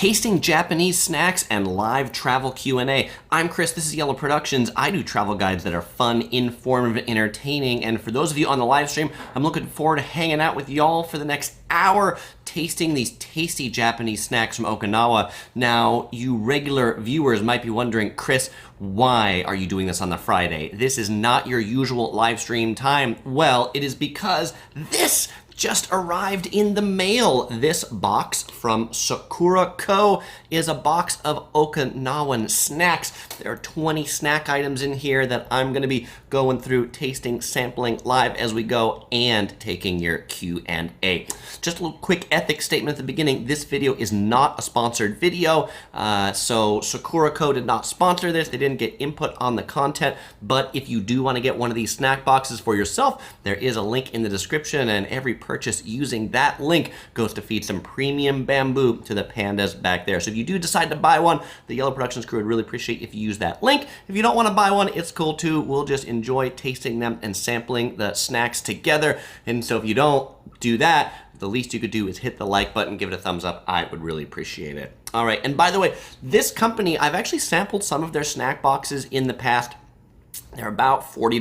tasting Japanese snacks and live travel Q&A. I'm Chris, this is Jello Productions. I do travel guides that are fun, informative, entertaining, and for those of you on the live stream, I'm looking forward to hanging out with y'all for the next hour, tasting these tasty Japanese snacks from Okinawa. Now, you regular viewers might be wondering, Chris, why are you doing this on the Friday? This is not your usual live stream time. Well, it is because this just arrived in the mail. This box from Sakuraco is a box of Okinawan snacks. There are 20 snack items in here that I'm going to be going through, tasting, sampling live as we go, and taking your Q&A. Just a little quick ethics statement at the beginning. This video is not a sponsored video, so Sakuraco did not sponsor this. They didn't get input on the content, but if you do want to get one of these snack boxes for yourself, there is a link in the description, and every purchase using that link goes to feed some premium bamboo to the pandas back there. So if you do decide to buy one, the Jello Productions crew would really appreciate if you use that link. If you don't want to buy one, it's cool too. We'll just enjoy tasting them and sampling the snacks together. And so if you don't do that, the least you could do is hit the like button, give it a thumbs up. I would really appreciate it. All right, and by the way, this company, I've actually sampled some of their snack boxes in the past. They're about $40,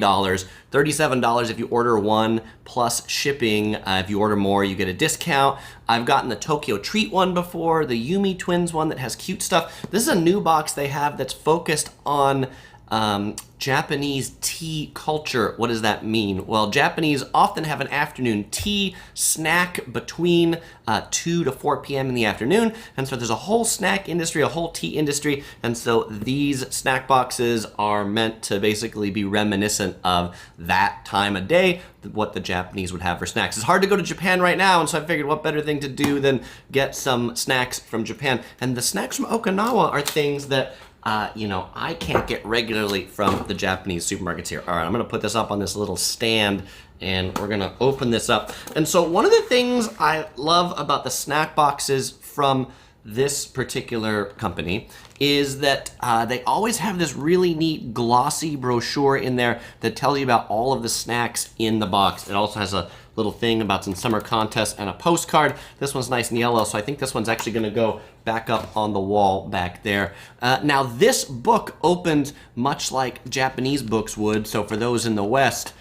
$37 if you order one plus shipping. If you order more, you get a discount. I've gotten the Tokyo Treat one before, the Yumi Twins one that has cute stuff. This is a new box they have that's focused on Japanese tea culture. What does that mean? Well, Japanese often have an afternoon tea snack between 2 to 4 p.m. in the afternoon. And so there's a whole snack industry, a whole tea industry. And so these snack boxes are meant to basically be reminiscent of that time of day, what the Japanese would have for snacks. It's hard to go to Japan right now, and so I figured what better thing to do than get some snacks from Japan. And the snacks from Okinawa are things that I can't get regularly from the Japanese supermarkets here. All right, I'm gonna put this up on this little stand and we're gonna open this up. And so one of the things I love about the snack boxes from this particular company is that they always have this really neat glossy brochure in there that tells you about all of the snacks in the box. It also has a little thing about some summer contests and a postcard. This one's nice and yellow, so I think this one's actually gonna go back up on the wall back there. Now this book opens much like Japanese books would, so for those in the West,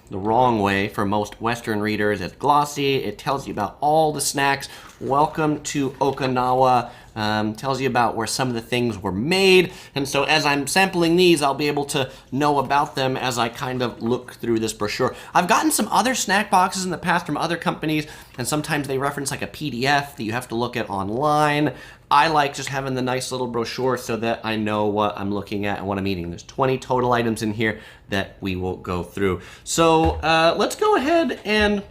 the wrong way for most Western readers. It's glossy, it tells you about all the snacks. Welcome to Okinawa. Tells you about where some of the things were made. And so as I'm sampling these, I'll be able to know about them as I kind of look through this brochure. I've gotten some other snack boxes in the past from other companies, and sometimes they reference like a PDF that you have to look at online. I like just having the nice little brochure so that I know what I'm looking at and what I'm eating. There's 20 total items in here that we will go through. So let's go ahead, and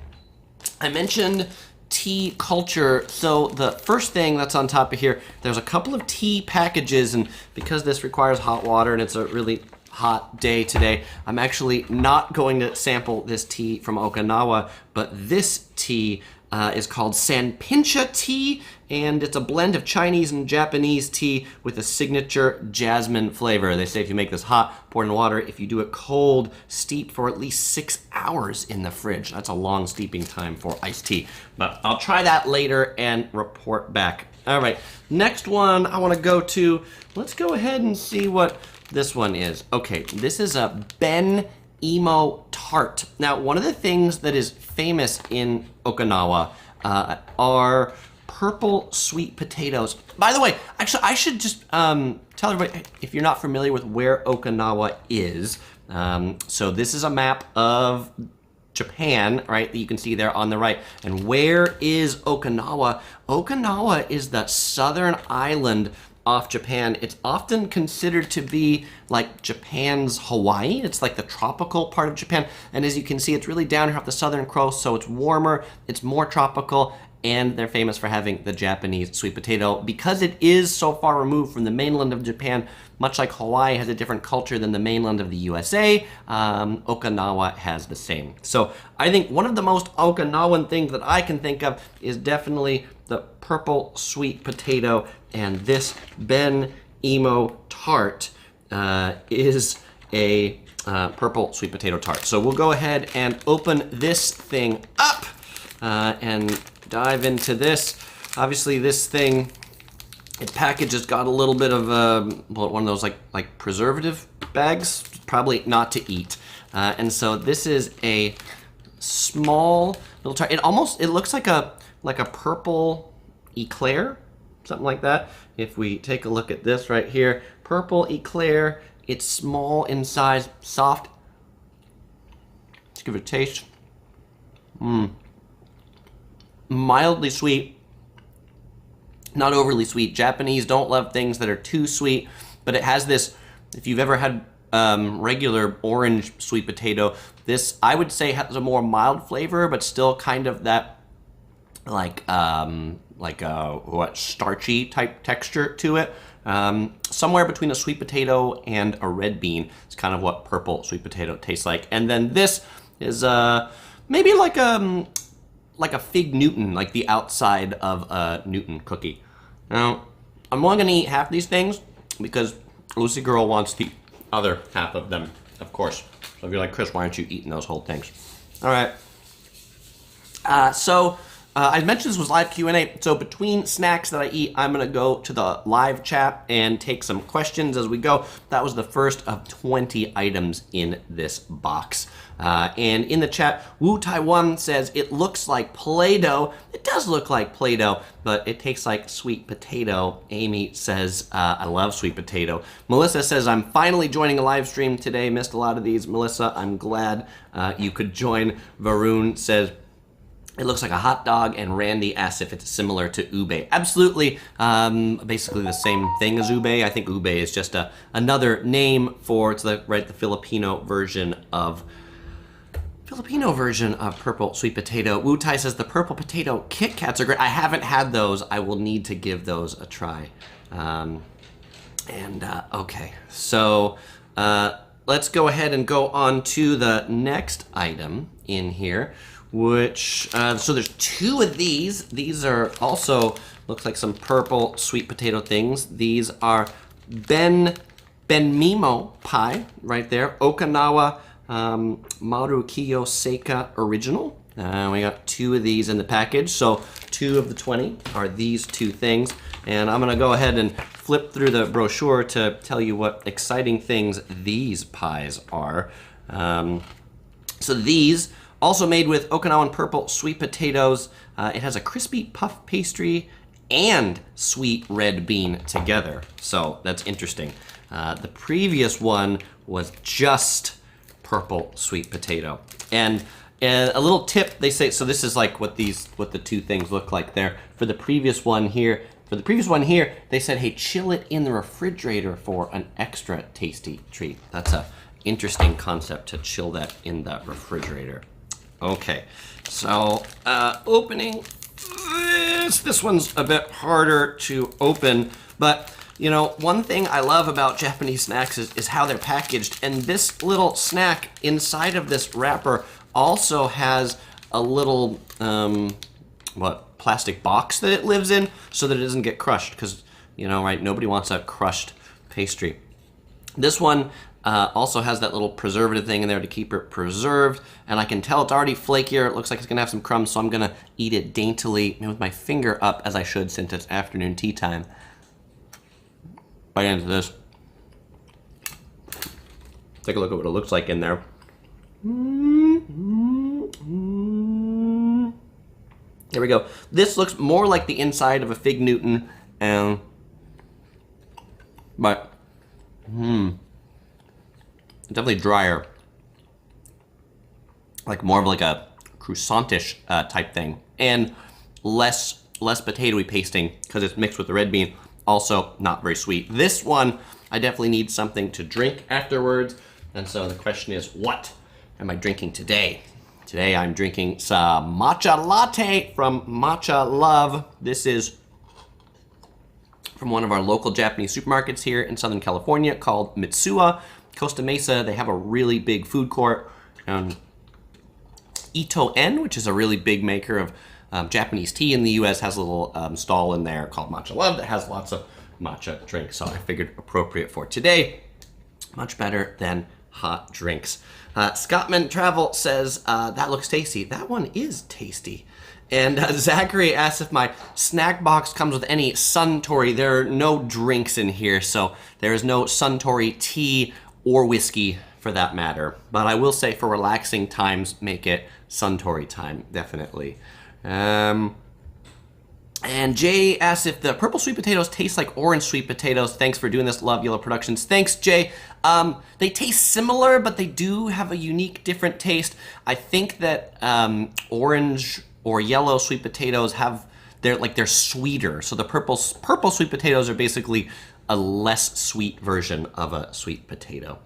I mentioned tea culture. So the first thing that's on top of here, there's a couple of tea packages, and because this requires hot water and it's a really hot day today, I'm actually not going to sample this tea from Okinawa, but this tea is called Sanpincha tea, and it's a blend of Chinese and Japanese tea with a signature jasmine flavor. They say if you make this hot, pour it in water. If you do it cold, steep for at least 6 hours in the fridge. That's a long steeping time for iced tea, but I'll try that later and report back. All right, next one I want to go to, let's go ahead and see what this one is. Okay, this is a Ben Emo tart. Now, one of the things that is famous in Okinawa are purple sweet potatoes. By the way, actually, I should just tell everybody, if you're not familiar with where Okinawa is, so this is a map of Japan, right, that you can see there on the right. And where is Okinawa? Okinawa is the southern island off Japan. It's often considered to be like Japan's Hawaii. It's like the tropical part of Japan. And as you can see, it's really down here off the southern coast, so it's warmer, it's more tropical, and they're famous for having the Japanese sweet potato. Because it is so far removed from the mainland of Japan, much like Hawaii has a different culture than the mainland of the USA, Okinawa has the same. So I think one of the most Okinawan things that I can think of is definitely the purple sweet potato, and this Ben Emo tart is a purple sweet potato tart. So we'll go ahead and open this thing up and dive into this. Obviously this thing The package has got a little bit of one of those like preservative bags, probably not to eat. And so this is a small little tart. It looks like a purple eclair, something like that. If we take a look at this right here, purple eclair. It's small in size, soft. Let's give it a taste. Mildly sweet. Not overly sweet. Japanese don't love things that are too sweet, but it has this, if you've ever had regular orange sweet potato, this I would say has a more mild flavor, but still kind of that like a starchy type texture to it. Somewhere between a sweet potato and a red bean. It's kind of what purple sweet potato tastes like. And then this is maybe like a fig Newton, like the outside of a Newton cookie. Now, I'm only gonna eat half these things because Lucy Girl wants the other half of them, of course. So if you're like, Chris, why aren't you eating those whole things? All right. I mentioned this was live Q&A, so between snacks that I eat, I'm going to go to the live chat and take some questions as we go. That was the first of 20 items in this box. And in the chat, Wu Taiwan says, it looks like Play-Doh. It does look like Play-Doh, but it tastes like sweet potato. Amy says, I love sweet potato. Melissa says, I'm finally joining a live stream today. Missed a lot of these. Melissa, I'm glad you could join. Varun says, it looks like a hot dog, and Randy asks if it's similar to ube. Absolutely, basically the same thing as ube. I think ube is just another name for the Filipino version of purple sweet potato. Wu Tai says the purple potato Kit Kats are great. I haven't had those. I will need to give those a try. Okay, so let's go ahead and go on to the next item in here. So there's two of these. These are also, looks like some purple sweet potato things. These are benmimo pie right there. Okinawa Marukiyo Seika Original. We got two of these in the package. So 2 of the 20 are these two things. And I'm gonna go ahead and flip through the brochure to tell you what exciting things these pies are. So these, also made with Okinawan purple sweet potatoes. It has a crispy puff pastry and sweet red bean together. So that's interesting. The previous one was just purple sweet potato. And a little tip, they say, so this is like what the two things look like there. For the previous one here, they said, hey, chill it in the refrigerator for an extra tasty treat. That's a interesting concept, to chill that in the refrigerator. Okay, so opening this one's a bit harder to open, but you know, one thing I love about Japanese snacks is how they're packaged, and this little snack inside of this wrapper also has a little plastic box that it lives in so that it doesn't get crushed, because you know, right, nobody wants a crushed pastry. This one also has that little preservative thing in there to keep it preserved, and I can tell it's already flakier. It looks like it's gonna have some crumbs, so I'm gonna eat it daintily with my finger up, as I should since it's afternoon tea time. Bite into this. Take a look at what it looks like in there. There we go. This looks more like the inside of a fig Newton, but definitely drier, like more of like a croissantish type thing, and less potatoey pasting because it's mixed with the red bean. Also not very sweet. This one, I definitely need something to drink afterwards, and so the question is, what am I drinking today? Today I'm drinking some matcha latte from Matcha Love. This is from one of our local Japanese supermarkets here in Southern California called Mitsuwa. Costa Mesa, they have a really big food court. Ito-En, which is a really big maker of Japanese tea in the US, has a little stall in there called Matcha Love that has lots of matcha drinks. So I figured appropriate for today. Much better than hot drinks. Scottman Travel says, that looks tasty. That one is tasty. And Zachary asks if my snack box comes with any Suntory. There are no drinks in here, so there is no Suntory tea or whiskey for that matter. But I will say for relaxing times, make it Suntory time, definitely. And Jay asks if the purple sweet potatoes taste like orange sweet potatoes. Thanks for doing this. Love Yellow Productions. Thanks, Jay. They taste similar, but they do have a unique, different taste. I think that orange or yellow sweet potatoes they're sweeter. So the purple sweet potatoes are basically a less sweet version of a sweet potato.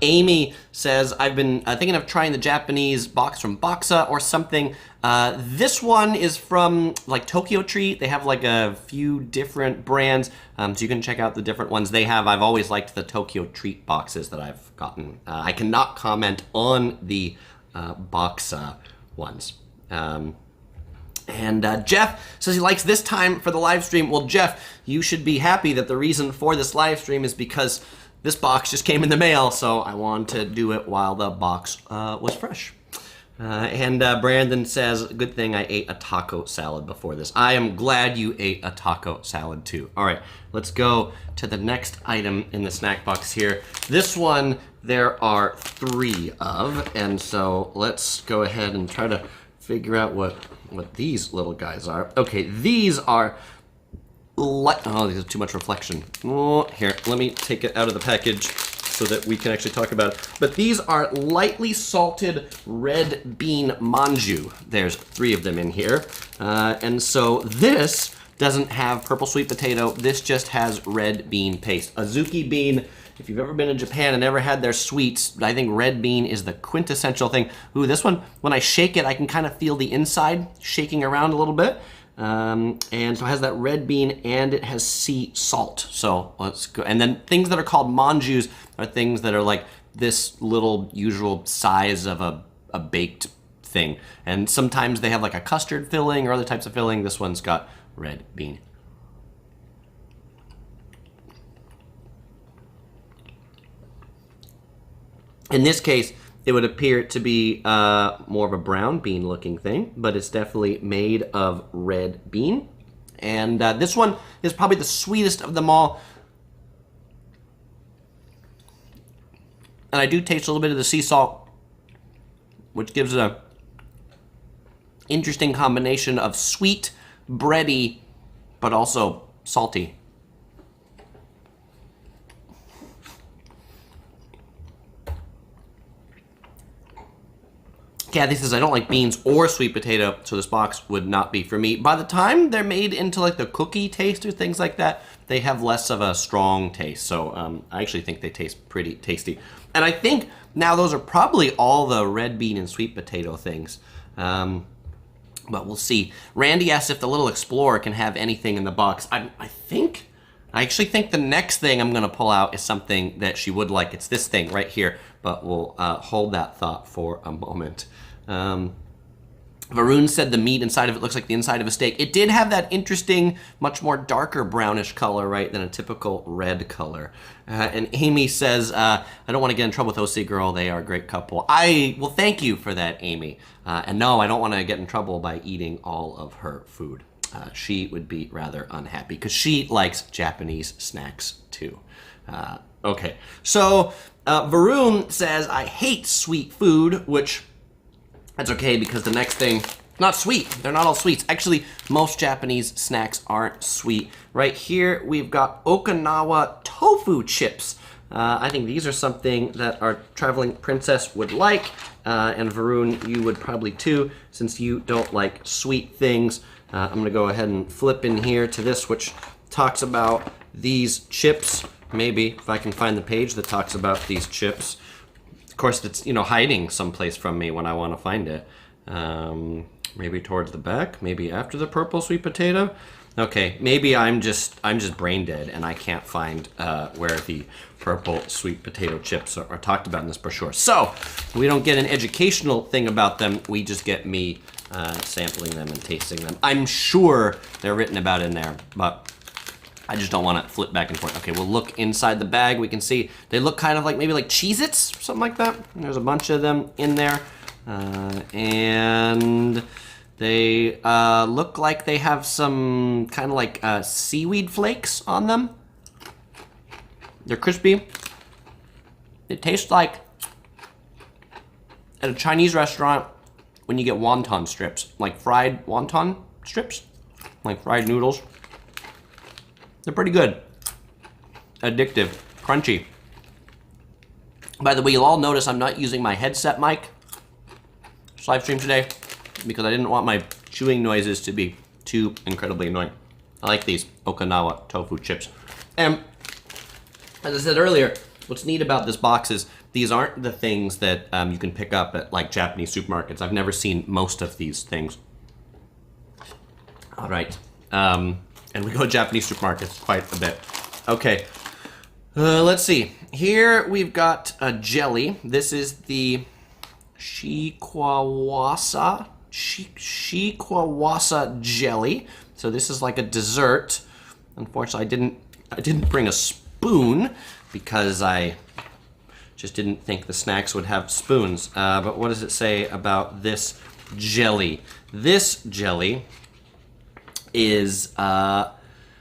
Amy says, I've been thinking of trying the Japanese box from Boxa or something. This one is from like Tokyo Treat. They have like a few different brands, so you can check out the different ones they have. I've always liked the Tokyo Treat boxes that I've gotten. I cannot comment on the Boxa ones. And Jeff says he likes this time for the live stream. Well, Jeff, you should be happy that the reason for this live stream is because this box just came in the mail, so I wanted to do it while the box was fresh. And Brandon says, good thing I ate a taco salad before this. I am glad you ate a taco salad too. All right, let's go to the next item in the snack box here. This one there are 3 of, and so let's go ahead and try to figure out what these little guys are. Okay, these are oh, there's too much reflection. Oh, here, let me take it out of the package so that we can actually talk about it. But these are lightly salted red bean manju. There's 3 of them in here. And so this doesn't have purple sweet potato. This just has red bean paste. Azuki bean, if you've ever been in Japan and ever had their sweets, I think red bean is the quintessential thing. Ooh, this one, when I shake it, I can kind of feel the inside shaking around a little bit. And so it has that red bean and it has sea salt. So let's go. And then things that are called manjus are things that are like this little usual size of a baked thing. And sometimes they have like a custard filling or other types of filling. This one's got red bean. In this case, it would appear to be more of a brown bean looking thing, but it's definitely made of red bean. And this one is probably the sweetest of them all. And I do taste a little bit of the sea salt, which gives a interesting combination of sweet, bready, but also salty. Kathy says, I don't like beans or sweet potato, so this box would not be for me. By the time they're made into like the cookie taste or things like that, they have less of a strong taste. So I actually think they taste pretty tasty. And I think now those are probably all the red bean and sweet potato things. But we'll see. Randy asks if the little explorer can have anything in the box. I actually think the next thing I'm gonna pull out is something that she would like. It's this thing right here, but we'll hold that thought for a moment. Varun said the meat inside of it looks like the inside of a steak. It did have that interesting, much more darker brownish color, right, than a typical red color. And Amy says, I don't want to get in trouble with OC Girl. They are a great couple. Well, thank you for that, Amy. And no, I don't want to get in trouble by eating all of her food. She would be rather unhappy because she likes Japanese snacks too. Okay, so Varun says, I hate sweet food, which that's okay because the next thing, not sweet. They're not all sweets. Actually, most Japanese snacks aren't sweet. Right here, we've got Okinawa tofu chips. I think these are something that our traveling princess would like, and Varun, you would probably too, since you don't like sweet things. I'm gonna go ahead and flip in here to this, which talks about these chips. Maybe if I can find the page that talks about these chips. Of course, it's hiding someplace from me when I want to find it. Maybe towards the back. Maybe after the purple sweet potato. Okay, maybe I'm just brain dead and I can't find where the purple sweet potato chips are talked about in this brochure. So we don't get an educational thing about them. We just get me sampling them and tasting them. I'm sure they're written about in there, but I just don't want to flip back and forth. Okay, we'll look inside the bag. We can see they look kind of like maybe like Cheez-Its, something like that. And there's a bunch of them in there. And They look like they have some kind of like seaweed flakes on them. They're crispy. It tastes like at a Chinese restaurant when you get wonton strips, like fried wonton strips, like fried noodles. They're pretty good. Addictive, crunchy. By the way, you'll all notice I'm not using my headset mic this live stream today because I didn't want my chewing noises to be too incredibly annoying. I like these Okinawa tofu chips. And as I said earlier, what's neat about this box is these aren't the things that you can pick up at like Japanese supermarkets. I've never seen most of these things. All right, and we go to Japanese supermarkets quite a bit. Okay, let's see. Here we've got a jelly. This is the Shikwawasa jelly. So this is like a dessert. Unfortunately, I didn't bring a spoon because I just didn't think the snacks would have spoons. But what does it say about this jelly? This jelly is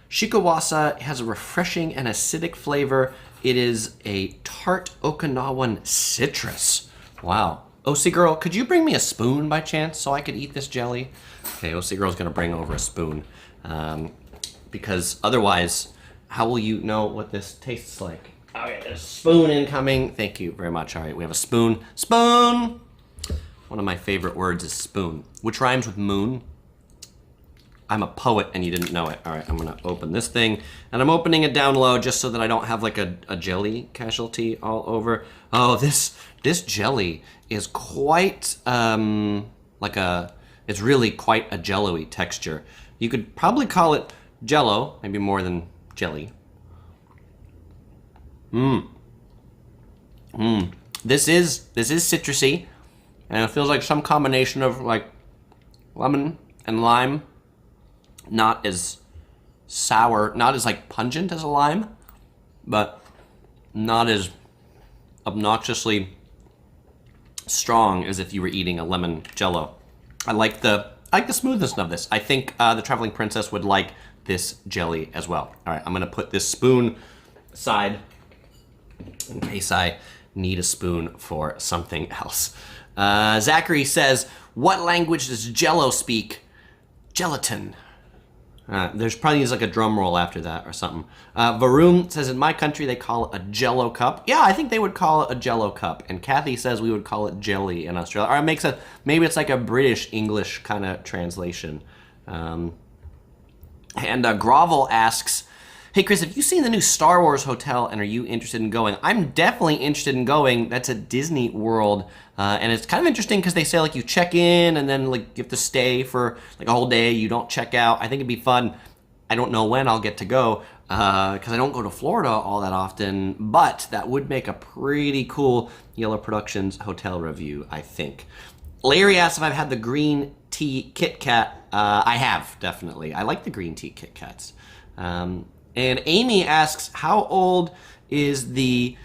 Shikwawasa. Has a refreshing and acidic flavor. It is a tart Okinawan citrus. Wow. OC Girl, could you bring me a spoon by chance so I could eat this jelly? Okay, OC Girl's gonna bring over a spoon. Because otherwise, how will you know what this tastes like? Okay, there's a spoon incoming. Thank you very much. All right, we have a spoon. Spoon! One of my favorite words is spoon, which rhymes with moon. I'm a poet and you didn't know it. All right, I'm gonna open this thing. And I'm opening it down low just so that I don't have like a jelly casualty all over. Oh, this jelly is quite it's really quite a jello-y texture. You could probably call it Jello, maybe more than jelly. This is citrusy, and it feels like some combination of like lemon and lime. Not as sour, not as like pungent as a lime, but not as obnoxiously strong as if you were eating a lemon Jello. I like the smoothness of this. I think the Traveling Princess would like this jelly as well. All right, I'm gonna put this spoon aside in case I need a spoon for something else. Zachary says, what language does Jello speak? Gelatin. There's probably like a drum roll after that or something. Varun says, in my country, they call it a Jello cup. Yeah, I think they would call it a Jello cup. And Kathy says we would call it jelly in Australia. Or maybe it's like a British English kind of translation. And Grovel asks, hey Chris, have you seen the new Star Wars hotel and are you interested in going? I'm definitely interested in going. That's at Disney World. And it's kind of interesting because they say like you check in and then like you have to stay for like a whole day. You don't check out. I think it'd be fun. I don't know when I'll get to go because I don't go to Florida all that often, but that would make a pretty cool Yellow Productions hotel review, I think. Larry asks if I've had the green tea Kit Kat. I have, definitely. I like the green tea Kit Kats. And Amy asks, how old is the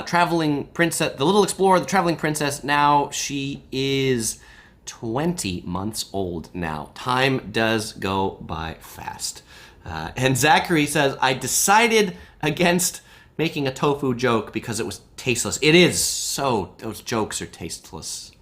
traveling princess, the little explorer, the traveling princess now? She is 20 months old now. Time does go by fast. And Zachary says, I decided against making a tofu joke because it was tasteless. It is so, those jokes are tasteless.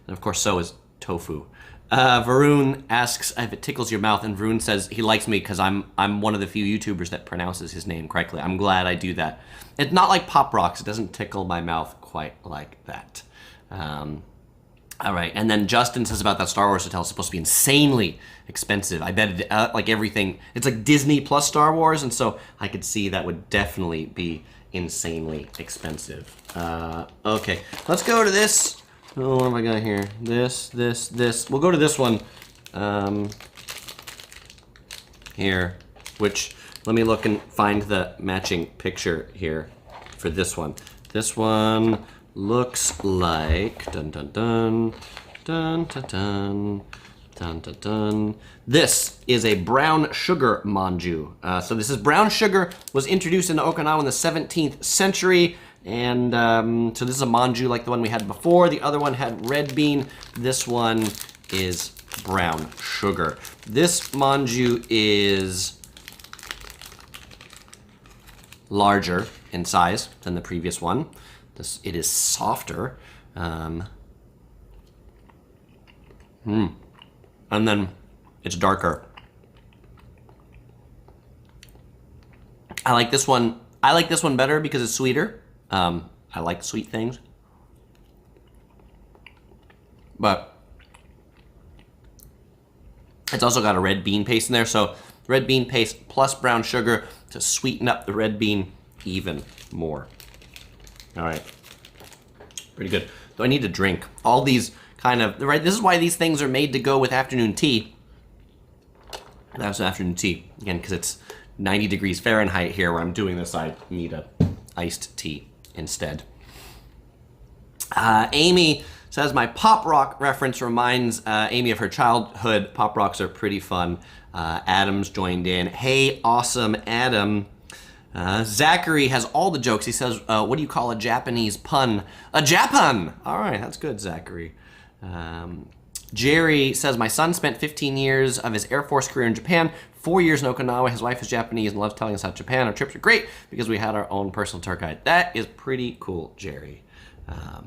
And of course, so is tofu. Varun asks if it tickles your mouth, and Varun says he likes me because I'm one of the few YouTubers that pronounces his name correctly. I'm glad I do that. It's not like Pop Rocks. It doesn't tickle my mouth quite like that. All right, and then Justin says about that Star Wars hotel, it's supposed to be insanely expensive. I bet it, like everything, it's like Disney plus Star Wars, and so I could see that would definitely be insanely expensive. Okay, let's go to this. Oh, what have I got here? This. We'll go to this one here, which, let me look and find the matching picture here for this one. This one looks like, dun dun dun, dun dun dun, dun dun dun. This is a brown sugar manju. So this is brown sugar, was introduced into Okinawa in the 17th century. And so this is a manju like the one we had before. The other one had red bean. This one is brown sugar. This manju is larger in size than the previous one. It is softer. And then it's darker. I like this one. I like this one better because it's sweeter. I like sweet things. But it's also got a red bean paste in there. So red bean paste plus brown sugar to sweeten up the red bean even more. All right, pretty good. So I need to drink all these kind of, right? This is why these things are made to go with afternoon tea. That's afternoon tea, again, because it's 90 degrees Fahrenheit here where I'm doing this. I need a iced tea instead. Amy says, my Pop Rock reference reminds Amy of her childhood. Pop Rocks are pretty fun. Adam's joined in. Hey, awesome, Adam. Zachary has all the jokes. He says, what do you call a Japanese pun? A Japun! All right, that's good, Zachary. Jerry says, my son spent 15 years of his Air Force career in Japan, 4 years in Okinawa. His wife is Japanese and loves telling us how Japan. Our trips are great because we had our own personal tour guide. That is pretty cool, Jerry. All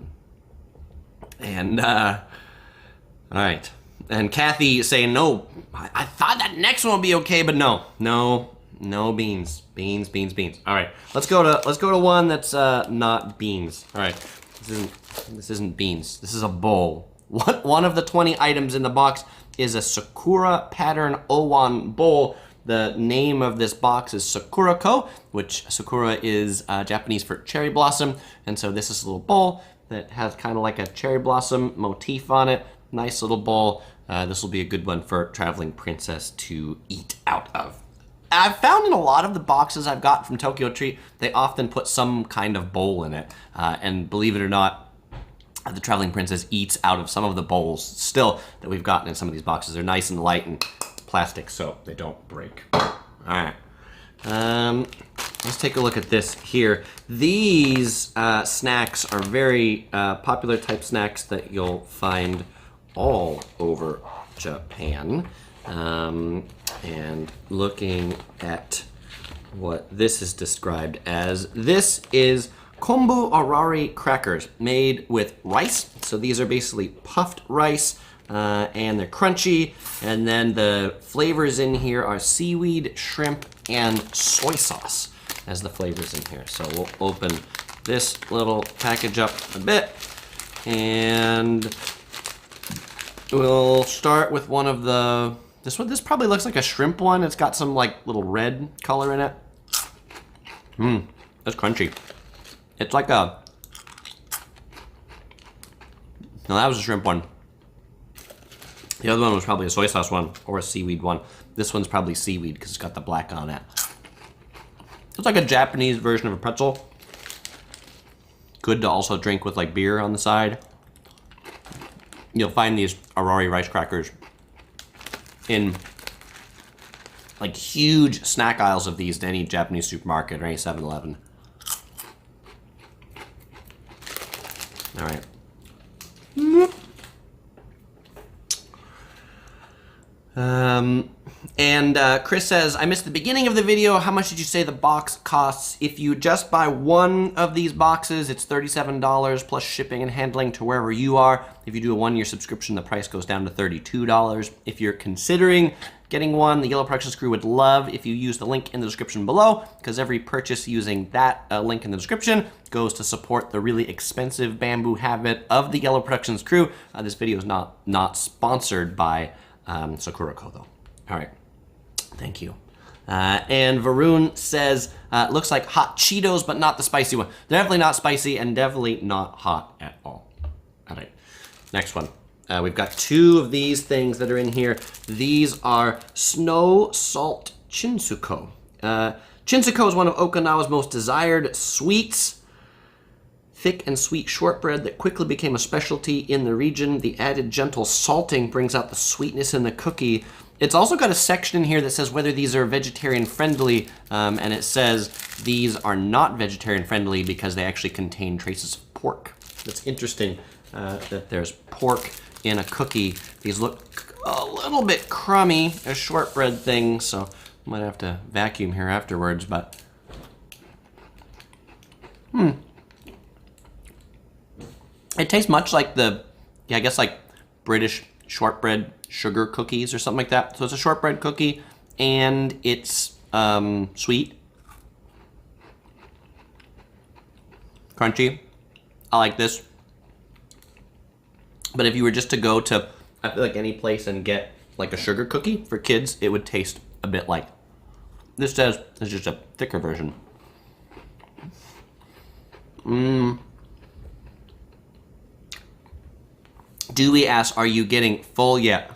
right. And Kathy is saying, no, I thought that next one would be okay, but no beans. Beans. All right, let's go to one that's not beans. All right, this isn't beans. This is a bowl. One of the 20 items in the box is a Sakura pattern Owan bowl. The name of this box is Sakuraco, which Sakura is Japanese for cherry blossom. And so this is a little bowl that has kind of like a cherry blossom motif on it. Nice little bowl. This will be a good one for traveling princess to eat out of. I've found in a lot of the boxes I've got from Tokyo Treat, they often put some kind of bowl in it. And believe it or not, the traveling princess eats out of some of the bowls still that we've gotten in some of these boxes. They're nice and light and plastic so they don't break. All right. Let's take a look at this here. These snacks are very popular type snacks that you'll find all over Japan. And looking at what this is described as, this is kombu arari crackers made with rice. So these are basically puffed rice and they're crunchy. And then the flavors in here are seaweed, shrimp, and soy sauce as the flavors in here. So we'll open this little package up a bit and we'll start with one of the, this probably looks like a shrimp one. It's got some like little red color in it. That's crunchy. It's like a, no, that was a shrimp one. The other one was probably a soy sauce one or a seaweed one. This one's probably seaweed because it's got the black on it. It's like a Japanese version of a pretzel. Good to also drink with like beer on the side. You'll find these arari rice crackers in like huge snack aisles of these in any Japanese supermarket or any 7-Eleven. All right. Chris says, I missed the beginning of the video. How much did you say the box costs? If you just buy one of these boxes, it's $37 plus shipping and handling to wherever you are. If you do a 1-year subscription, the price goes down to $32. If you're considering getting one, the Yellow Productions crew would love if you use the link in the description below, because every purchase using that link in the description goes to support the really expensive bamboo habit of the Yellow Productions crew. This video is not sponsored by Sakuraco though. All right, thank you. And Varun says, looks like hot Cheetos, but not the spicy one. Definitely not spicy and definitely not hot at all. All right, next one. We've got 2 of these things that are in here. These are snow salt chinsuko. Chinsuko is one of Okinawa's most desired sweets. Thick and sweet shortbread that quickly became a specialty in the region. The added gentle salting brings out the sweetness in the cookie. It's also got a section in here that says whether these are vegetarian friendly, and it says these are not vegetarian friendly because they actually contain traces of pork. That's interesting that there's pork in a cookie. These look a little bit crummy, a shortbread thing, so I might have to vacuum here afterwards, but it tastes much like the, I guess like British shortbread sugar cookies or something like that. So it's a shortbread cookie and it's sweet, crunchy. I like this. But if you were just to go to, I feel like any place and get like a sugar cookie for kids, it would taste a bit like this. Says it's just a thicker version. Dewey asks, are you getting full yet?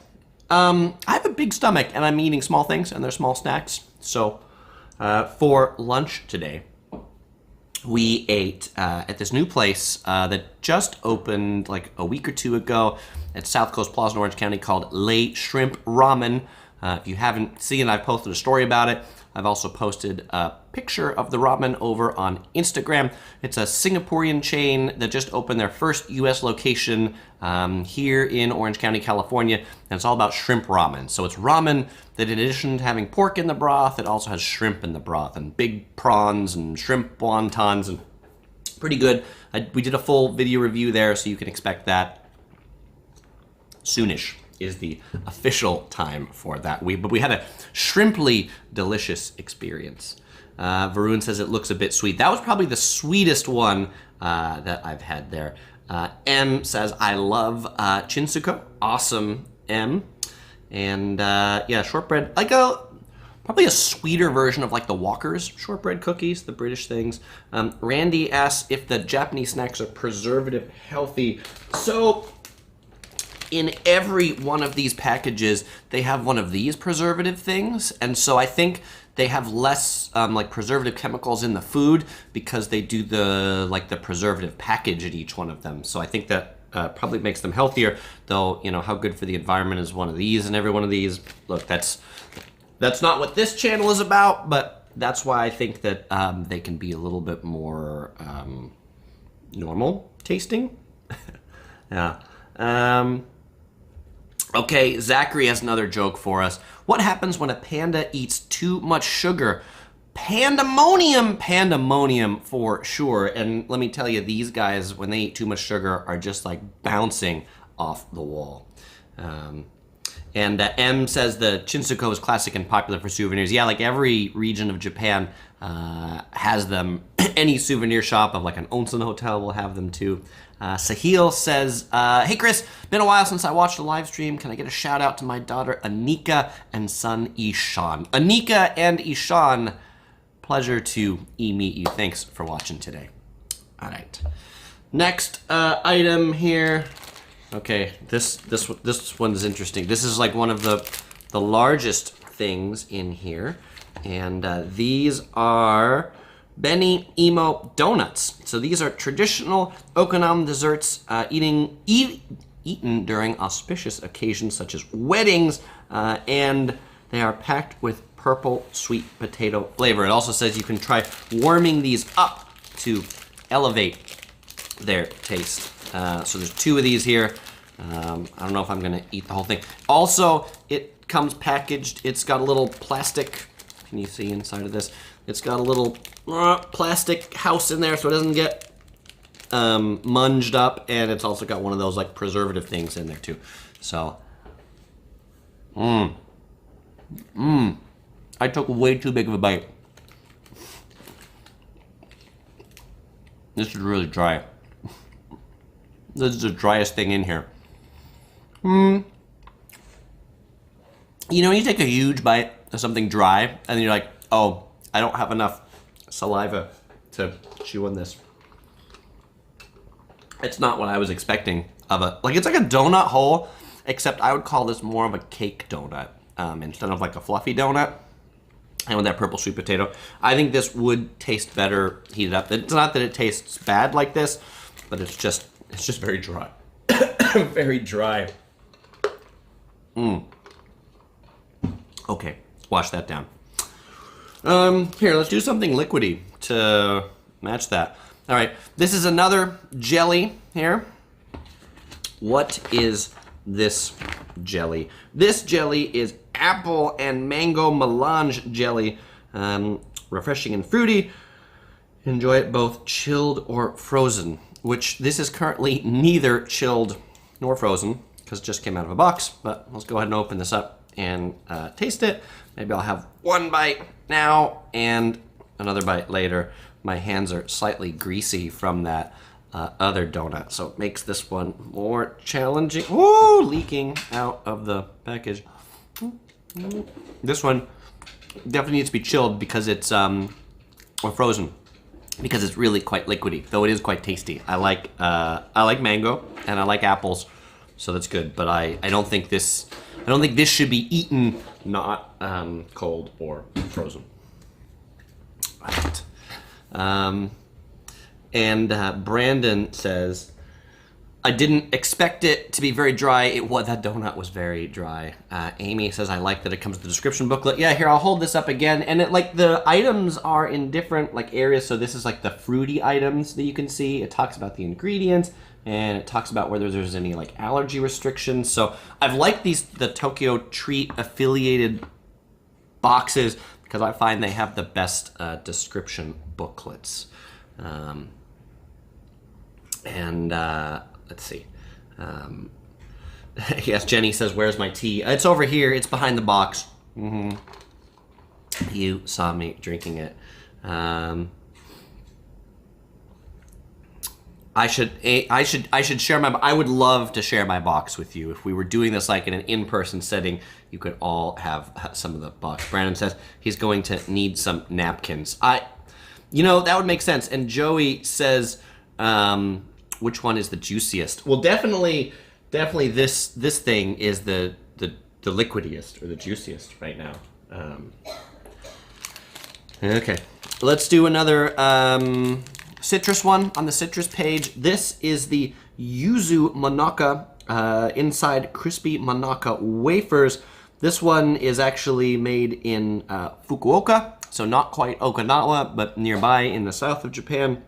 I have a big stomach and I'm eating small things and they're small snacks. So for lunch today, we ate at this new place that just opened like a week or two ago at South Coast Plaza in Orange County called Le Shrimp Ramen. If you haven't seen it, I've posted a story about it. I've also posted a picture of the ramen over on Instagram. It's a Singaporean chain that just opened their first US location here in Orange County, California, and it's all about shrimp ramen. So it's ramen that in addition to having pork in the broth, it also has shrimp in the broth and big prawns and shrimp wontons, and pretty good. We did a full video review there, so you can expect that soonish is the official time for that. But we had a shrimply delicious experience. Varun says it looks a bit sweet. That was probably the sweetest one that I've had there. M says, I love Chinsuko. Awesome, M. And yeah, shortbread, like probably a sweeter version of like the Walker's shortbread cookies, the British things. Randy asks if the Japanese snacks are preservative healthy. So in every one of these packages, they have one of these preservative things. And so I think they have less like preservative chemicals in the food because they do the preservative package at each one of them. So I think that probably makes them healthier, though, you know, how good for the environment is one of these and every one of these. Look, that's not what this channel is about, but that's why I think that they can be a little bit more normal tasting. Yeah. Okay, Zachary has another joke for us. What happens when a panda eats too much sugar? Pandemonium! Pandemonium for sure. And let me tell you, these guys, when they eat too much sugar, are just like bouncing off the wall. And M says the Chinsuko is classic and popular for souvenirs. Yeah, like every region of Japan has them. Any souvenir shop of like an onsen hotel will have them too. Sahil says, hey Chris, been a while since I watched a live stream. Can I get a shout out to my daughter Anika and son Ishan? Anika and Ishan, pleasure to meet you. Thanks for watching today. All right. Next item here. Okay, this one's interesting. This is like one of the largest things in here, and these are Beni Imo donuts. So these are traditional Okinawan desserts eaten during auspicious occasions such as weddings, and they are packed with purple sweet potato flavor. It also says you can try warming these up to elevate their taste. So there's two of these here. I don't know if I'm gonna eat the whole thing. Also, it comes packaged. It's got a little plastic, can you see inside of this? It's got a little plastic house in there so it doesn't get munged up, and it's also got one of those like preservative things in there too. So, I took way too big of a bite. This is really dry. This is the driest thing in here. You know, you take a huge bite of something dry, and then you're like, oh, I don't have enough saliva to chew on this. It's not what I was expecting of a, like, it's like a donut hole, except I would call this more of a cake donut instead of like a fluffy donut. And with that purple sweet potato, I think this would taste better heated up. It's not that it tastes bad like this, but it's just very dry. Very dry. Okay, wash that down. Here, let's do something liquidy to match that. All right, this is another jelly here. What is this jelly. This jelly is apple and mango melange jelly. Refreshing and fruity. Enjoy it both chilled or frozen, which this is currently neither chilled nor frozen because it just came out of a box. But let's go ahead and open this up and taste it. Maybe I'll have one bite now and another bite later. My hands are slightly greasy from that other donut, so it makes this one more challenging. Woo! Leaking out of the package. This one definitely needs to be chilled because it's or frozen because it's really quite liquidy, though it is quite tasty. I like mango and I like apples, so that's good. But I don't think this should be eaten not cold or frozen. Right. Brandon says, I didn't expect it to be very dry. That donut was very dry. Amy says, I like that it comes with the description booklet. Yeah, here, I'll hold this up again. And the items are in different areas. So this is the fruity items that you can see. It talks about the ingredients and it talks about whether there's any allergy restrictions. So I've liked the Tokyo Treat affiliated boxes because I find they have the best description booklets. Let's see. Yes, Jenny says, where's my tea? It's over here. It's behind the box. Mm-hmm. You saw me drinking it. I should share I would love to share my box with you. If we were doing this in an in-person setting, you could all have some of the box. Brandon says he's going to need some napkins. That would make sense. And Joey says, which one is the juiciest? Well, definitely this thing is the liquidiest or the juiciest right now. Okay, let's do another citrus one on the citrus page. This is the yuzu manaka inside crispy manaka wafers. This one is actually made in Fukuoka, so not quite Okinawa, but nearby in the south of Japan,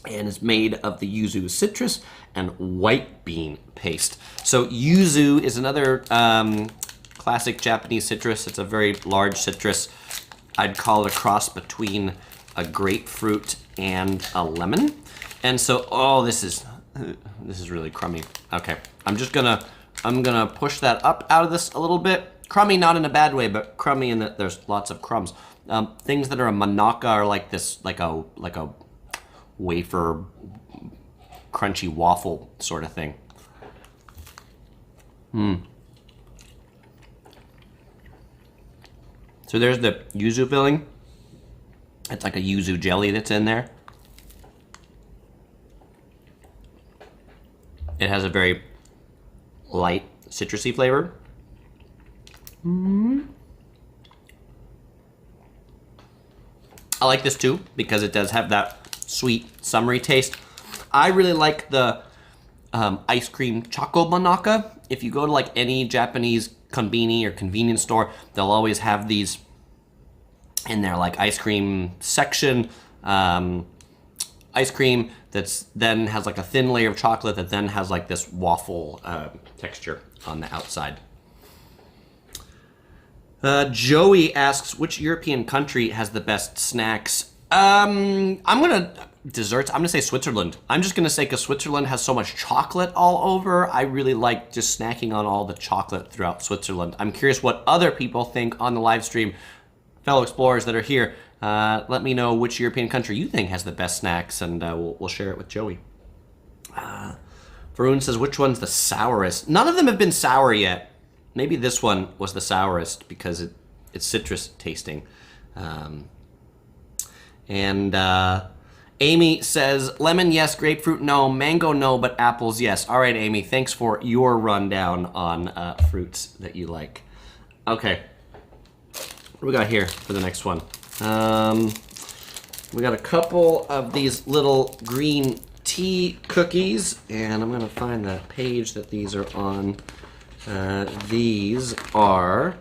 and is made of the yuzu citrus and white bean paste. So yuzu is another classic Japanese citrus. It's a very large citrus. I'd call it a cross between a grapefruit and a lemon. And so, this is really crummy. Okay, I'm gonna push that up out of this a little bit. Crummy, not in a bad way, but crummy in that there's lots of crumbs. Things that are a manaka are like this, like a wafer, crunchy waffle sort of thing. So there's the yuzu filling. It's like a yuzu jelly that's in there. It has a very light citrusy flavor. I like this too because it does have that sweet, summery taste. I really like the ice cream choco manaka. If you go to any Japanese konbini or convenience store, they'll always have these in their ice cream section. Ice cream that's then has a thin layer of chocolate that then has this waffle texture on the outside. Joey asks, which European country has the best snacks? Desserts, I'm gonna say Switzerland. I'm just gonna say because Switzerland has so much chocolate all over. I really like just snacking on all the chocolate throughout Switzerland. I'm curious what other people think on the live stream. Fellow explorers that are here, let me know which European country you think has the best snacks, and we'll share it with Joey. Varun says, which one's the sourest? None of them have been sour yet. Maybe this one was the sourest because it's citrus tasting. Amy says, lemon, yes, grapefruit, no, mango, no, but apples, yes. All right, Amy, thanks for your rundown on fruits that you like. Okay, what do we got here for the next one? We got a couple of these little green tea cookies, and I'm gonna find the page that these are on. These are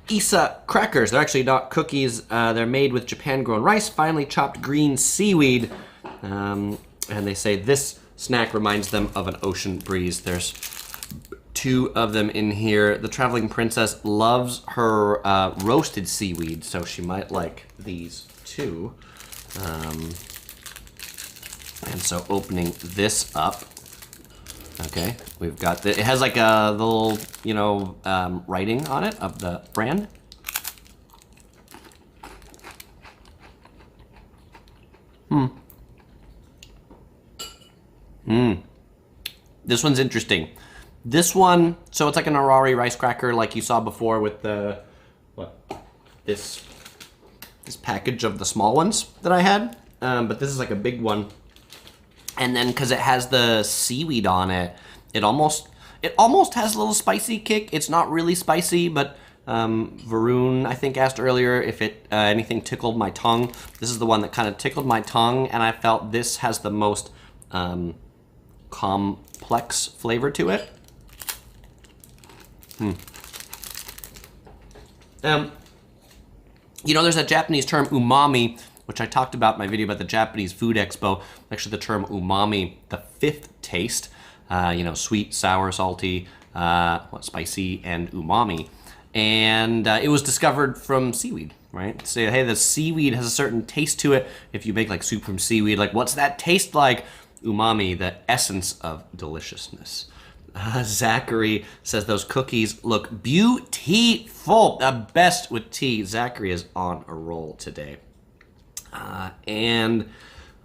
Isa crackers. They're actually not cookies. They're made with Japan-grown rice, finely chopped green seaweed. And they say this snack reminds them of an ocean breeze. There's two of them in here. The traveling princess loves her roasted seaweed, so she might like these too. And so opening this up, okay, we've got it has like a little, you know, writing on it of the brand. This one's interesting. This one, so it's like an Arari rice cracker like you saw before with the, this package of the small ones that I had. But this is like a big one. And then because it has the seaweed on it, it almost has a little spicy kick. It's not really spicy, but Varun, I think, asked earlier if it anything tickled my tongue. This is the one that kind of tickled my tongue, and I felt this has the most complex flavor to it. You know, there's that Japanese term umami, which I talked about in my video about the Japanese Food Expo. Actually, the term umami, the fifth taste, you know, sweet, sour, salty, spicy, and umami. And it was discovered from seaweed, right? So, hey, the seaweed has a certain taste to it. If you make like soup from seaweed, like what's that taste like? Umami, the essence of deliciousness. Zachary says those cookies look beautiful. The best with tea. Zachary is on a roll today. And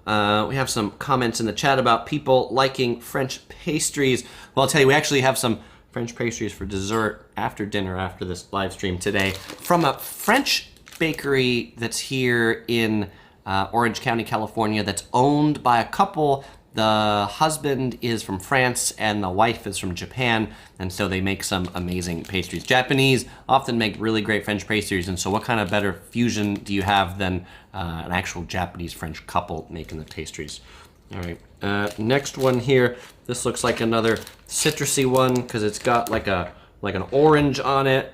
we have some comments in the chat about people liking French pastries. Well, I'll tell you, we actually have some French pastries for dessert after dinner after this live stream today from a French bakery that's here in Orange County, California, that's owned by a couple. The husband is from France and the wife is from Japan, and so they make some amazing pastries. Japanese often make really great French pastries, and so what kind of better fusion do you have than an actual Japanese-French couple making the pastries? All right, next one here. This looks like another citrusy one because it's got like an orange on it.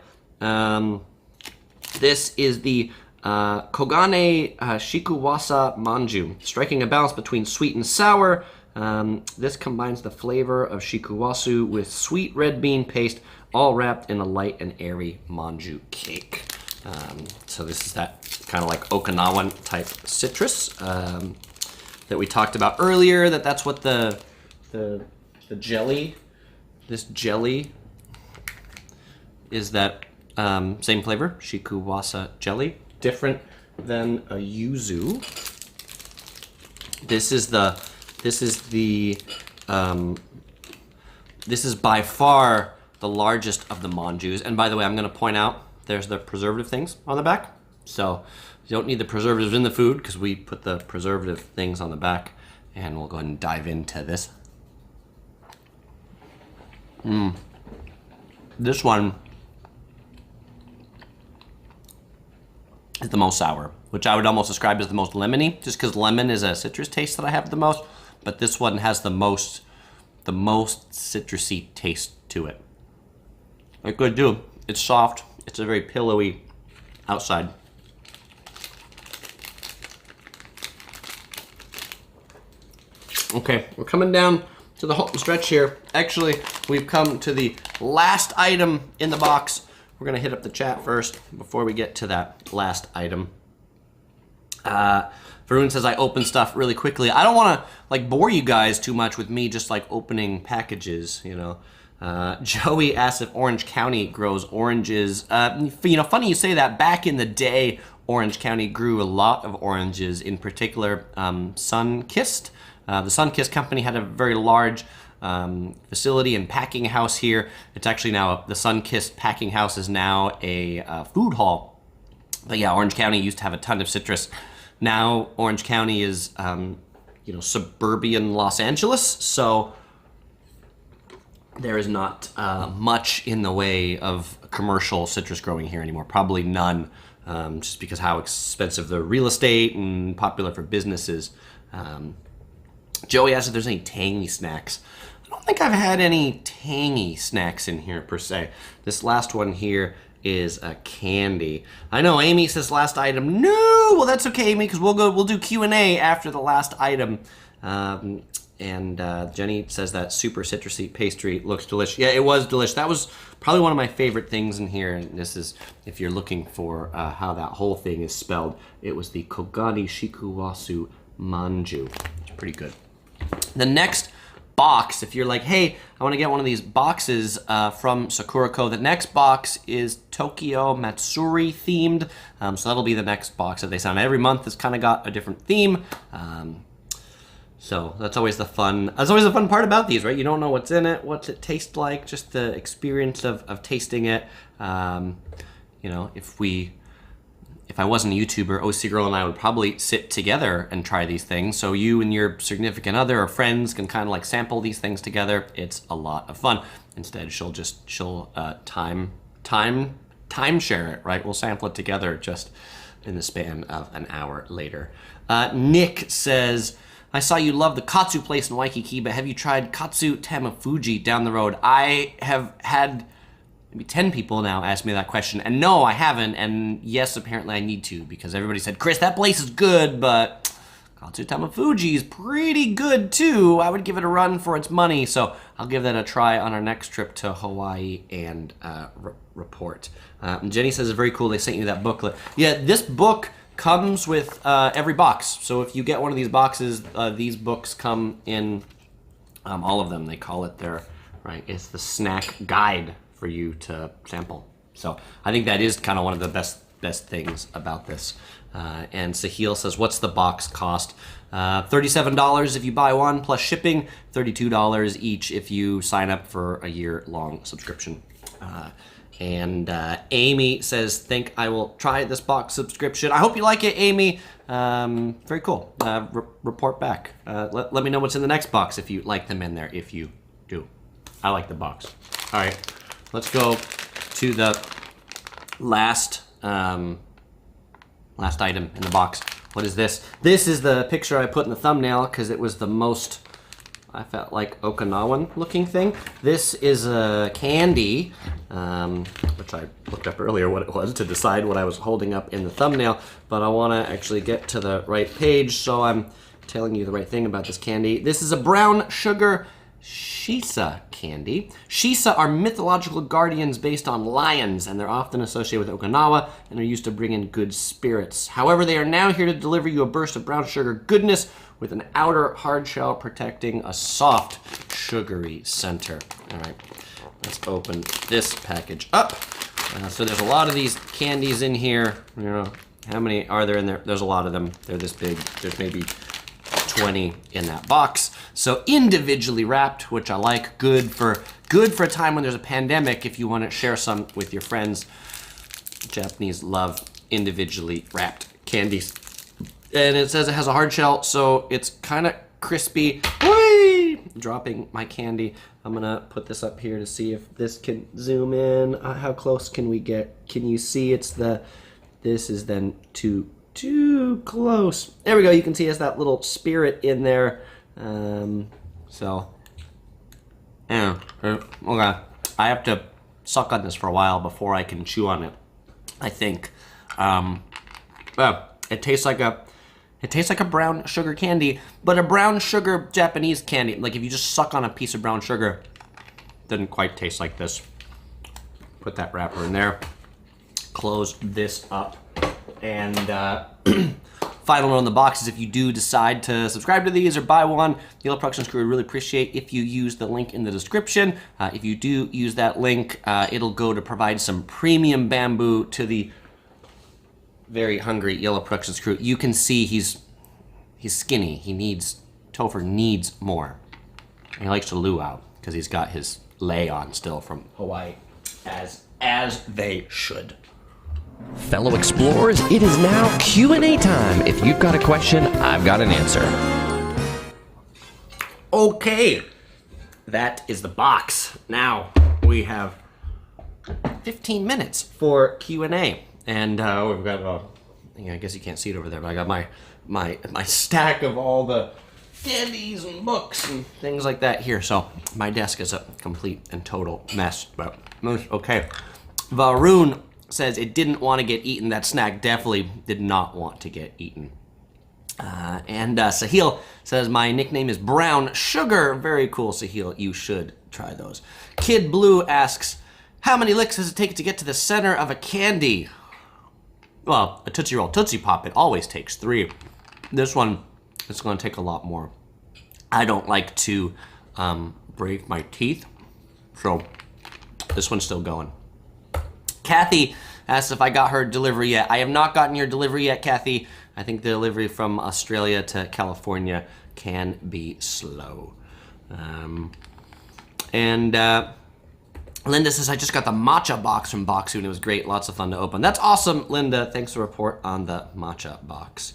This is the Kogane Shikuwasa Manju, striking a balance between sweet and sour. This combines the flavor of shikuwasu with sweet red bean paste, all wrapped in a light and airy manju cake. So this is that kind of like Okinawa type citrus that we talked about earlier. That's what the jelly, this jelly is that same flavor, shikuwasa jelly. Different than a yuzu. This is by far the largest of the manjus. And by the way, I'm going to point out there's the preservative things on the back. So you don't need the preservatives in the food because we put the preservative things on the back. And we'll go ahead and dive into this. This one is the most sour, which I would almost describe as the most lemony, just because lemon is a citrus taste that I have the most, but this one has the most citrusy taste to it. It could do. It's soft. It's a very pillowy outside. Okay, we're coming down to the home stretch here. Actually, we've come to the last item in the box. We're gonna hit up the chat first before we get to that last item. Varun says I open stuff really quickly. I don't wanna like bore you guys too much with me just like opening packages, you know. Joey asks if Orange County grows oranges. You know, funny you say that. Back in the day, Orange County grew a lot of oranges, in particular Sun-Kissed. The Sun-Kissed company had a very large facility and packing house here. It's actually now, the Sun-Kissed packing house is now a food hall. But yeah, Orange County used to have a ton of citrus. Now Orange County is, you know, suburban Los Angeles, so there is not much in the way of commercial citrus growing here anymore. Probably none, just because how expensive the real estate and popular for businesses. Joey asked if there's any tangy snacks. I don't think I've had any tangy snacks in here per se. This last one here is a candy. I know Amy says last item. No, well that's okay, Amy, because we'll do Q&A after the last item. And Jenny says that super citrusy pastry looks delicious. Yeah, it was delicious. That was probably one of my favorite things in here. And this is, if you're looking for how that whole thing is spelled, it was the Kogani Shikuwasu Manju. It's pretty good. The next box, if you're like, hey, I want to get one of these boxes from Sakuraco, the next box is Tokyo Matsuri themed. So that'll be the next box that they send. Every month has kind of got a different theme. So that's always the fun. That's always the fun part about these, right? You don't know what's in it, what's it taste like, just the experience of tasting it. You know, if I wasn't a YouTuber, OC Girl and I would probably sit together and try these things. So you and your significant other or friends can kind of like sample these things together. It's a lot of fun. Instead, she'll time share it, right? We'll sample it together just in the span of an hour later. Nick says, I saw you love the katsu place in Waikiki, but have you tried Katsu Tamafuji down the road? I have had maybe 10 people now ask me that question, and no, I haven't, and yes, apparently I need to, because everybody said, Chris, that place is good, but Katsu Tamafuji is pretty good too. I would give it a run for its money, so I'll give that a try on our next trip to Hawaii and report. Jenny says it's very cool they sent you that booklet. Yeah, this book comes with every box, so if you get one of these boxes, these books come in all of them. They call it their, right, it's the snack guide for you to sample. So I think that is kind of one of the best things about this. And Sahil says, what's the box cost? $37 if you buy one plus shipping, $32 each if you sign up for a year-long subscription. And Amy says, think I will try this box subscription. I hope you like it, Amy. Very cool. Report back. Let me know what's in the next box if you like them in there, if you do. I like the box. All right. Let's go to the last item in the box. What is this? This is the picture I put in the thumbnail because it was the most, I felt like, Okinawan looking thing. This is a candy, which I looked up earlier what it was to decide what I was holding up in the thumbnail, but I want to actually get to the right page so I'm telling you the right thing about this candy. This is a brown sugar Shisa candy. Shisa are mythological guardians based on lions, and they're often associated with Okinawa and are used to bring in good spirits. However, they are now here to deliver you a burst of brown sugar goodness with an outer hard shell protecting a soft, sugary center. All right, let's open this package up. So there's a lot of these candies in here. You know, how many are there in there? There's a lot of them. They're this big. There's maybe 20 in that box. So individually wrapped, which I like. Good for a time when there's a pandemic if you want to share some with your friends. Japanese love individually wrapped candies. And it says it has a hard shell, so it's kind of crispy. Whee! Dropping my candy. I'm gonna put this up here to see if this can zoom in. How close can we get? Can you see this is then too close. There we go. You can see it has that little spirit in there. So, yeah. Okay. I have to suck on this for a while before I can chew on it, I think. Well, it tastes like a brown sugar candy, but a brown sugar Japanese candy. Like if you just suck on a piece of brown sugar, it doesn't quite taste like this. Put that wrapper in there. Close this up. And final note on the box is if you do decide to subscribe to these or buy one, the Yellow Productions crew would really appreciate if you use the link in the description. If you do use that link, it'll go to provide some premium bamboo to the very hungry Yellow Productions crew. You can see he's skinny. Topher needs more. And he likes to luau because he's got his lei on still from Hawaii, as they should. Fellow explorers, it is now Q&A time. If you've got a question, I've got an answer. Okay, that is the box. Now we have 15 minutes for Q&A. And we've got, I guess you can't see it over there, but I got my stack of all the candies and books and things like that here. So my desk is a complete and total mess, but okay. Varun says it didn't want to get eaten. That snack definitely did not want to get eaten. And Sahil says, my nickname is Brown Sugar. Very cool, Sahil. You should try those. Kid Blue asks, how many licks does it take to get to the center of a candy? Well, a Tootsie Roll Tootsie Pop, it always takes 3. This one, it's going to take a lot more. I don't like to break my teeth, so this one's still going. Kathy asks if I got her delivery yet. I have not gotten your delivery yet, Kathy. I think the delivery from Australia to California can be slow. Linda says, I just got the matcha box from Boxu and it was great. Lots of fun to open. That's awesome, Linda. Thanks for the report on the matcha box.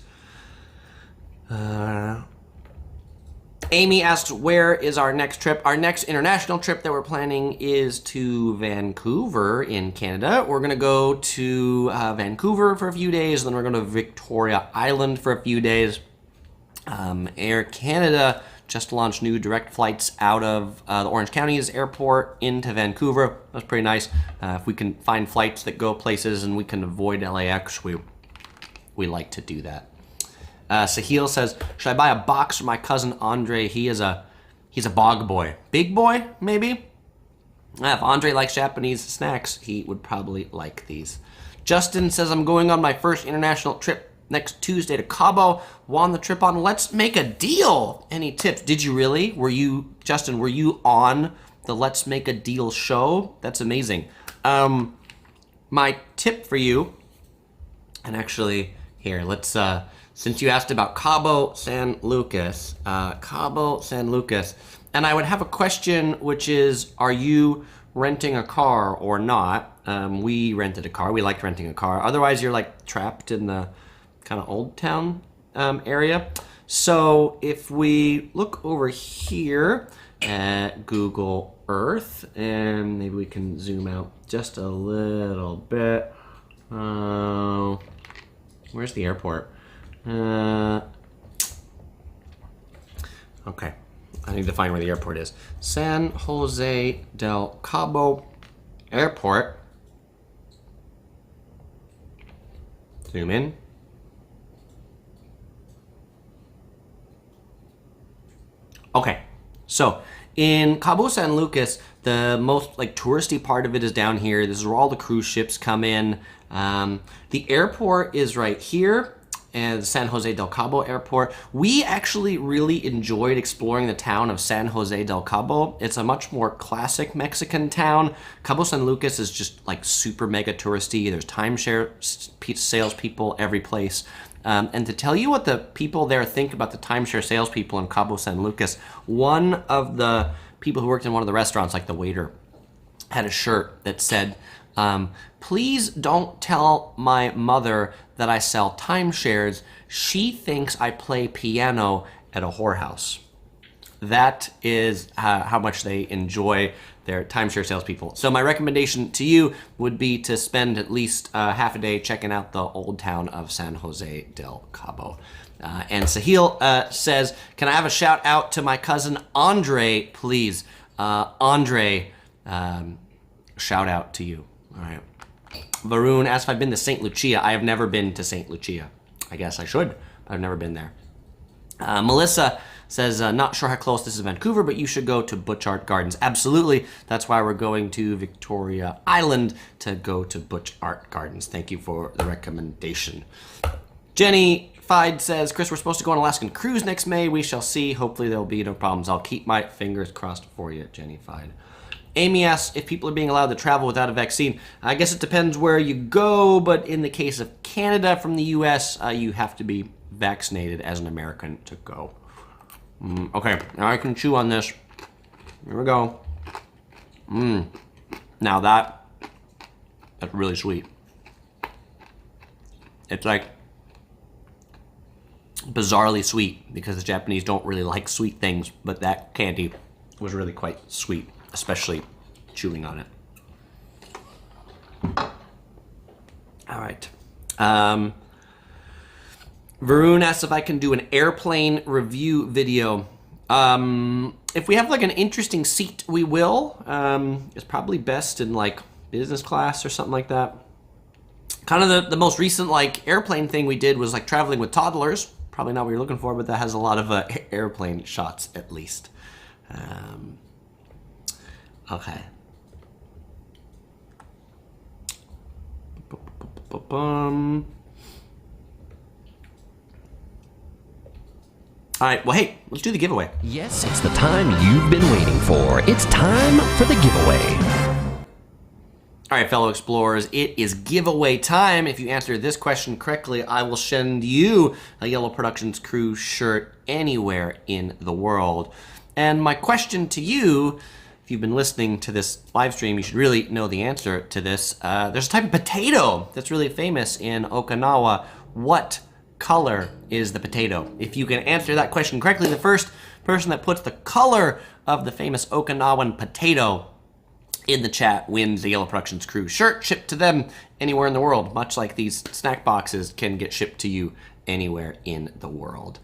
Amy asks, where is our next trip? Our next international trip that we're planning is to Vancouver in Canada. We're going to go to Vancouver for a few days, then we're going to Victoria Island for a few days. Air Canada just launched new direct flights out of the Orange County's airport into Vancouver. That's pretty nice. If we can find flights that go places and we can avoid LAX, we like to do that. Sahil says, should I buy a box for my cousin Andre? He's a bog boy. Big boy, maybe? If Andre likes Japanese snacks, he would probably like these. Justin says, I'm going on my first international trip next Tuesday to Cabo. Won the trip on Let's Make a Deal. Any tips? Did you really? Justin, were you on the Let's Make a Deal show? That's amazing. My tip for you, and actually, here, let's, since you asked about Cabo San Lucas, and I would have a question, which is, are you renting a car or not? We rented a car. We liked renting a car. Otherwise, you're like trapped in the kind of Old Town area. So if we look over here at Google Earth, and maybe we can zoom out just a little bit. Where's the airport? Okay, I need to find where the airport is. San Jose del Cabo Airport. Zoom in. Okay, so in Cabo San Lucas, the most like touristy part of it is down here. This is where all the cruise ships come in. The airport is right here. And the San Jose del Cabo airport. We actually really enjoyed exploring the town of San Jose del Cabo. It's a much more classic Mexican town. Cabo San Lucas is just like super mega touristy. There's timeshare salespeople every place. And to tell you what the people there think about the timeshare salespeople in Cabo San Lucas, one of the people who worked in one of the restaurants, like the waiter, had a shirt that said, please don't tell my mother that I sell timeshares. She thinks I play piano at a whorehouse. That is how much they enjoy their timeshare salespeople. So my recommendation to you would be to spend at least half a day checking out the old town of San Jose del Cabo. And Sahil says, can I have a shout out to my cousin Andre, please? Andre, shout out to you. All right. Varun asks if I've been to St. Lucia. I have never been to St. Lucia. I guess I should, but I've never been there. Melissa says, not sure how close this is Vancouver, but you should go to Butch Art Gardens. Absolutely. That's why we're going to Victoria Island to go to Butch Art Gardens. Thank you for the recommendation. Jenny Fide says, Chris, we're supposed to go on an Alaskan cruise next May. We shall see. Hopefully there'll be no problems. I'll keep my fingers crossed for you, Jenny Fide. Amy asks if people are being allowed to travel without a vaccine. I guess it depends where you go, but in the case of Canada from the U.S., you have to be vaccinated as an American to go. Okay, now I can chew on this. Here we go. Now that's really sweet. It's like bizarrely sweet because the Japanese don't really like sweet things, but that candy was really quite sweet, especially chewing on it. All right. Varun asks if I can do an airplane review video. If we have like an interesting seat, we will. It's probably best in like business class or something like that. Kind of the most recent like airplane thing we did was like traveling with toddlers. Probably not what you're looking for, but that has a lot of airplane shots at least. Okay. All right, well, hey, let's do the giveaway. Yes, it's the time you've been waiting for. It's time for the giveaway. All right, fellow explorers, it is giveaway time. If you answer this question correctly, I will send you a Yellow Productions crew shirt anywhere in the world. And my question to you, if you've been listening to this live stream, you should really know the answer to this. There's a type of potato that's really famous in Okinawa. What color is the potato? If you can answer that question correctly, the first person that puts the color of the famous Okinawan potato in the chat wins the Yellow Productions crew shirt shipped to them anywhere in the world, much like these snack boxes can get shipped to you anywhere in the world.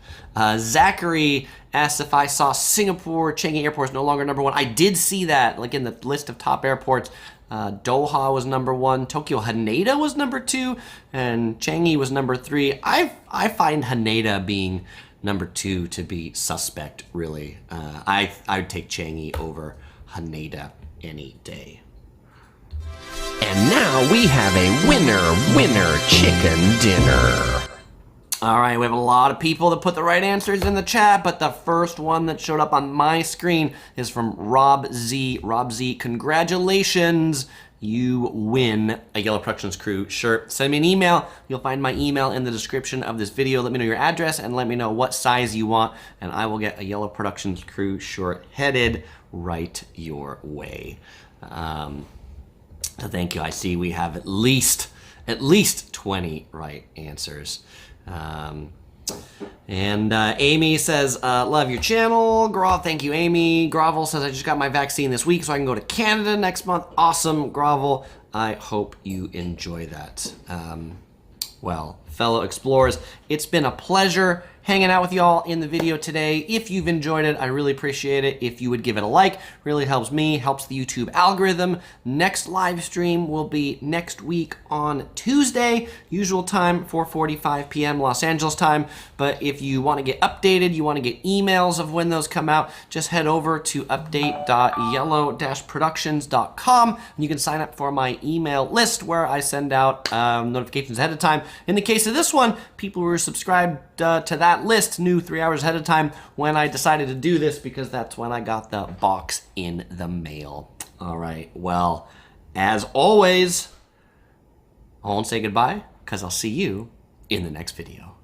Zachary asks if I saw Singapore Changi Airport is no longer number one. I did see that, like in the list of top airports. Doha was number one, Tokyo Haneda was number two, and Changi was number three. I find Haneda being number two to be suspect, really. I would take Changi over Haneda any day. And now we have a winner chicken dinner. All right, we have a lot of people that put the right answers in the chat, but the first one that showed up on my screen is from Rob Z. Rob Z, congratulations. You win a Yellow Productions crew shirt. Send me an email. You'll find my email in the description of this video. Let me know your address and let me know what size you want, and I will get a Yellow Productions crew shirt headed right your way. So thank you. I see we have at least 20 right answers. Amy says, love your channel. Thank you, Amy. Grovel says, I just got my vaccine this week so I can go to Canada next month. Awesome, Grovel. I hope you enjoy that. Well, fellow explorers, it's been a pleasure hanging out with y'all in the video today. If you've enjoyed it, I really appreciate it. If you would give it a like, really helps me, helps the YouTube algorithm. Next live stream will be next week on Tuesday, usual time, 4:45 p.m. Los Angeles time. But if you want to get updated, you want to get emails of when those come out, just head over to update.yellow-productions.com and you can sign up for my email list where I send out notifications ahead of time. In the case of this one, people who are subscribed to that list knew 3 hours ahead of time when I decided to do this because that's when I got the box in the mail. All right, well, as always, I won't say goodbye because I'll see you in the next video.